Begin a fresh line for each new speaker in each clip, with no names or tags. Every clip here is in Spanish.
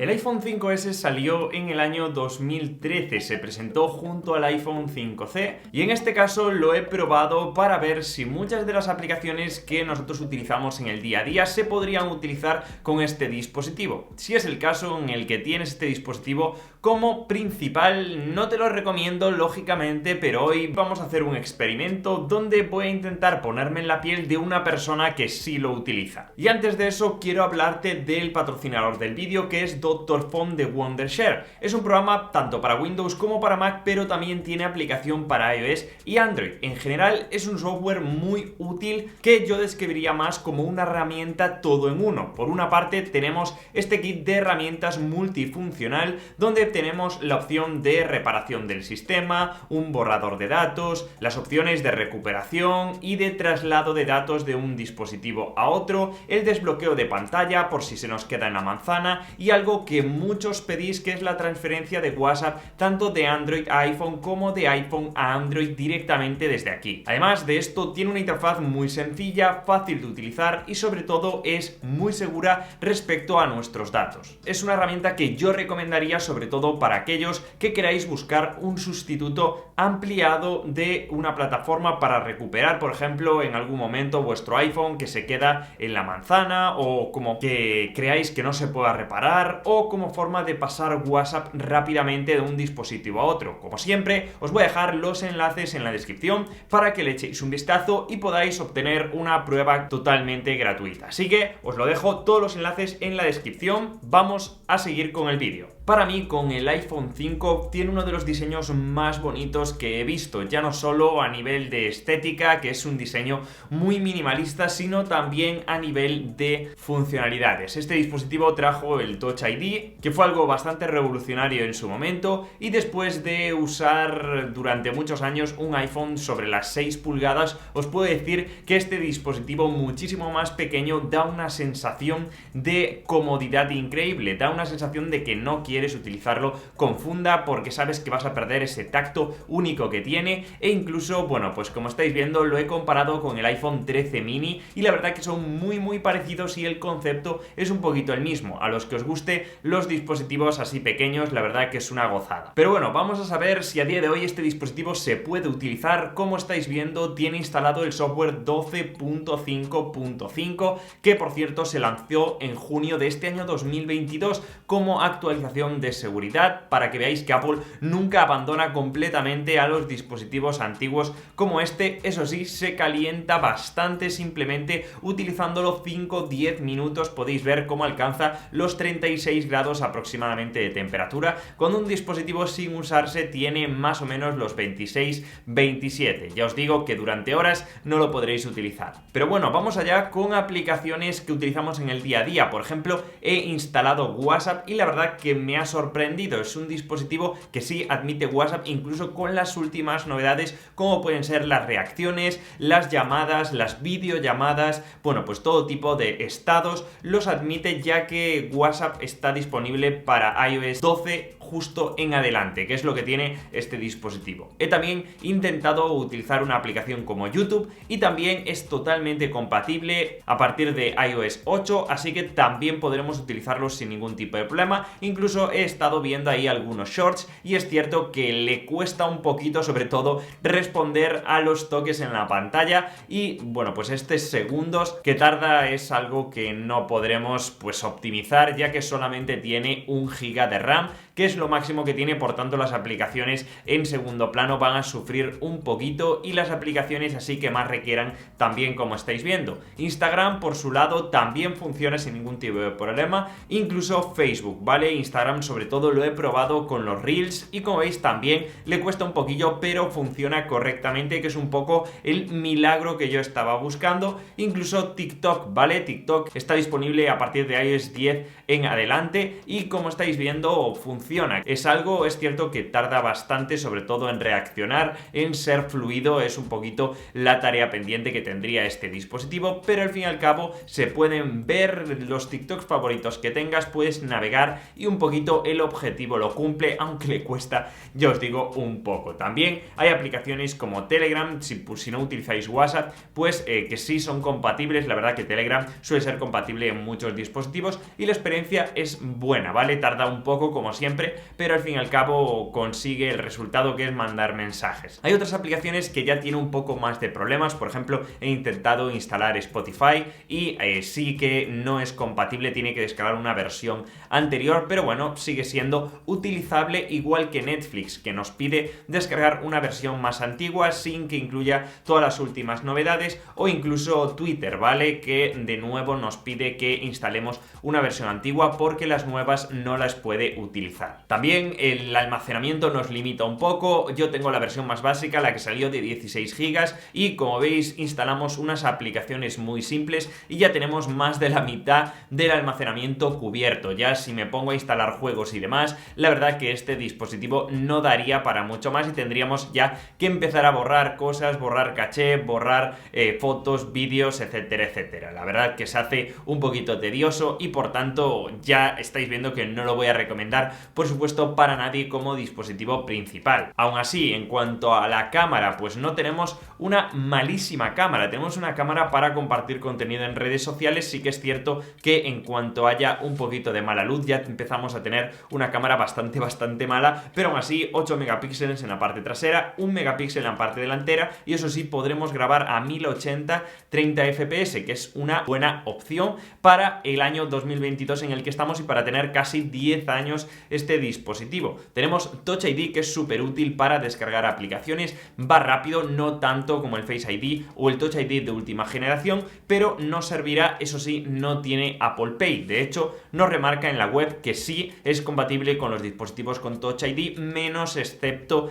El iPhone 5S salió en el año 2013, se presentó junto al iPhone 5C y en este caso lo he probado para ver si muchas de las aplicaciones que nosotros utilizamos en el día a día se podrían utilizar con este dispositivo. Si es el caso en el que tienes este dispositivo como principal, no te lo recomiendo lógicamente, pero hoy vamos a hacer un experimento donde voy a intentar ponerme en la piel de una persona que sí lo utiliza. Y antes de eso quiero hablarte del patrocinador del vídeo, que es Dr. Phone de Wondershare. Es un programa tanto para Windows como para Mac, pero también tiene aplicación para iOS y Android. En general es un software muy útil que yo describiría más como una herramienta todo en uno. Por una parte tenemos este kit de herramientas multifuncional donde tenemos la opción de reparación del sistema, un borrador de datos, las opciones de recuperación y de traslado de datos de un dispositivo a otro, el desbloqueo de pantalla por si se nos queda en la manzana y algo que muchos pedís, que es la transferencia de WhatsApp tanto de Android a iPhone como de iPhone a Android directamente desde aquí. Además de esto tiene una interfaz muy sencilla, fácil de utilizar y sobre todo es muy segura respecto a nuestros datos. Es una herramienta que yo recomendaría sobre todo para aquellos que queráis buscar un sustituto ampliado de una plataforma para recuperar, por ejemplo, en algún momento vuestro iPhone que se queda en la manzana, o como que creáis que no se pueda reparar, o como forma de pasar WhatsApp rápidamente de un dispositivo a otro. Como siempre, os voy a dejar los enlaces en la descripción para que le echéis un vistazo y podáis obtener una prueba totalmente gratuita. Así que os lo dejo todos los enlaces en la descripción. Vamos a seguir con el vídeo. Para mí, con el iPhone 5 tiene uno de los diseños más bonitos que he visto, ya no solo a nivel de estética, que es un diseño muy minimalista, sino también a nivel de funcionalidades. Este dispositivo trajo el Touch ID, que fue algo bastante revolucionario en su momento, y después de usar durante muchos años un iPhone sobre las 6 pulgadas, os puedo decir que este dispositivo muchísimo más pequeño da una sensación de comodidad increíble, da una sensación de que no quieres utilizarlo con funda porque sabes que vas a perder ese tacto único que tiene, e incluso, bueno, pues como estáis viendo lo he comparado con el iPhone 13 mini y la verdad que son muy parecidos y el concepto es un poquito el mismo. A los que os guste los dispositivos así pequeños, la verdad que es una gozada. Pero bueno, vamos a saber si a día de hoy este dispositivo se puede utilizar. Como estáis viendo, tiene instalado el software 12.5.5, que por cierto se lanzó en junio de este año 2022 como actualización de seguridad, para que veáis que Apple nunca abandona completamente a los dispositivos antiguos como este. Eso sí, se calienta bastante simplemente utilizándolo 5-10 minutos. Podéis ver cómo alcanza los 36 grados aproximadamente de temperatura, cuando un dispositivo sin usarse tiene más o menos los 26-27. Ya os digo que durante horas no lo podréis utilizar. Pero bueno, vamos allá con aplicaciones que utilizamos en el día a día. Por ejemplo, he instalado WhatsApp y la verdad que me ha sorprendido. Es un dispositivo que sí admite WhatsApp, incluso con las últimas novedades como pueden ser las reacciones, las llamadas, las videollamadas, bueno, pues todo tipo de estados los admite, ya que WhatsApp está disponible para iOS 12 justo en adelante, que es lo que tiene este dispositivo. He también intentado utilizar una aplicación como YouTube y también es totalmente compatible a partir de iOS 8, así que también podremos utilizarlo sin ningún tipo de problema. Incluso he estado viendo ahí algunos shorts y es cierto que le cuesta un poquito, sobre todo, responder a los toques en la pantalla, y bueno, pues estos segundos que tarda es algo que no podremos pues optimizar, ya que solamente tiene 1 GB de RAM, que es lo máximo que tiene. Por tanto, las aplicaciones en segundo plano van a sufrir un poquito, y las aplicaciones así que más requieran también, como estáis viendo. Instagram, por su lado, también funciona sin ningún tipo de problema, incluso Facebook, ¿vale? Instagram sobre todo lo he probado con los Reels y como veis también le cuesta un poquillo, pero funciona correctamente, que es un poco el milagro que yo estaba buscando. Incluso TikTok, ¿vale? TikTok está disponible a partir de iOS 10 en adelante y como estáis viendo funciona. funciona. Es cierto que tarda bastante, sobre todo en reaccionar, en ser fluido, es un poquito la tarea pendiente que tendría este dispositivo, pero al fin y al cabo se pueden ver los TikToks favoritos que tengas, puedes navegar y un poquito el objetivo lo cumple, aunque le cuesta, ya os digo, un poco. También hay aplicaciones como Telegram, si no utilizáis WhatsApp, pues que sí son compatibles. La verdad que Telegram suele ser compatible en muchos dispositivos y la experiencia es buena, ¿vale? Tarda un poco como siempre, pero al fin y al cabo consigue el resultado que es mandar mensajes. Hay otras aplicaciones que ya tienen un poco más de problemas. Por ejemplo, he intentado instalar Spotify y sí que no es compatible, tiene que descargar una versión anterior, pero bueno, sigue siendo utilizable, igual que Netflix, que nos pide descargar una versión más antigua sin que incluya todas las últimas novedades, o incluso Twitter, ¿vale? Que de nuevo nos pide que instalemos una versión antigua porque las nuevas no las puede utilizar. También el almacenamiento nos limita un poco. Yo tengo la versión más básica, la que salió de 16 GB, y como veis instalamos unas aplicaciones muy simples y ya tenemos más de la mitad del almacenamiento cubierto. Ya si me pongo a instalar juegos y demás, la verdad que este dispositivo no daría para mucho más y tendríamos ya que empezar a borrar cosas, borrar caché, borrar fotos, vídeos, etcétera, etcétera. La verdad que se hace un poquito tedioso y por tanto ya estáis viendo que no lo voy a recomendar, por supuesto, para nadie como dispositivo principal. Aún así, en cuanto a la cámara, pues no tenemos una malísima cámara, tenemos una cámara para compartir contenido en redes sociales. Sí que es cierto que en cuanto haya un poquito de mala luz ya empezamos a tener una cámara bastante mala, pero aún así 8 megapíxeles en la parte trasera, 1 megapíxel en la parte delantera, y eso sí, podremos grabar a 1080 30 fps, que es una buena opción para el año 2022 en el que estamos y para tener casi 10 años este dispositivo. Tenemos Touch ID, que es súper útil para descargar aplicaciones, va rápido, no tanto como el Face ID o el Touch ID de última generación, pero no servirá, eso sí, no tiene Apple Pay. De hecho, nos remarca en la web que sí es compatible con los dispositivos con Touch ID, menos excepto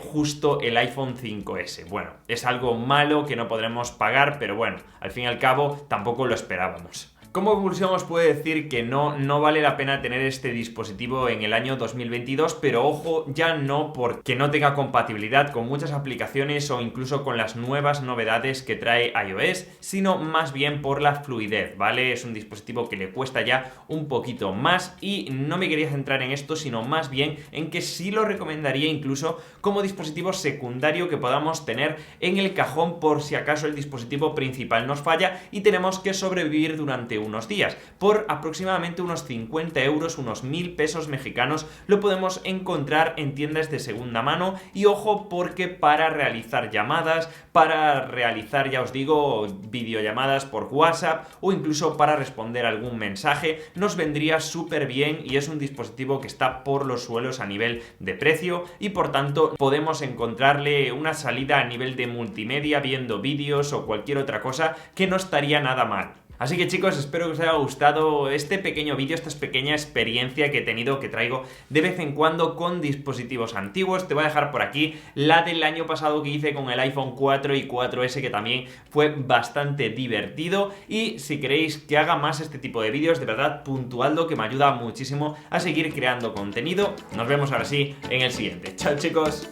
justo el iPhone 5S. Bueno, es algo malo que no podremos pagar, pero bueno, al fin y al cabo tampoco lo esperábamos. Como conclusión os puedo decir que no vale la pena tener este dispositivo en el año 2022, pero ojo, ya no porque no tenga compatibilidad con muchas aplicaciones o incluso con las nuevas novedades que trae iOS, sino más bien por la fluidez, ¿vale? Es un dispositivo que le cuesta ya un poquito más y no me quería centrar en esto, sino más bien en que sí lo recomendaría incluso como dispositivo secundario que podamos tener en el cajón por si acaso el dispositivo principal nos falla y tenemos que sobrevivir durante unos días. Por aproximadamente unos 50 euros, unos 1000 pesos mexicanos, lo podemos encontrar en tiendas de segunda mano. Y ojo, porque para realizar llamadas, para realizar, ya os digo, videollamadas por WhatsApp o incluso para responder algún mensaje, nos vendría súper bien, y es un dispositivo que está por los suelos a nivel de precio y por tanto podemos encontrarle una salida a nivel de multimedia, viendo vídeos o cualquier otra cosa, que no estaría nada mal. Así que chicos, espero que os haya gustado este pequeño vídeo, esta pequeña experiencia que he tenido, que traigo de vez en cuando con dispositivos antiguos. Te voy a dejar por aquí la del año pasado que hice con el iPhone 4 y 4S, que también fue bastante divertido. Y si queréis que haga más este tipo de vídeos, de verdad, puntuadlo, que me ayuda muchísimo a seguir creando contenido. Nos vemos ahora sí en el siguiente. ¡Chao, chicos!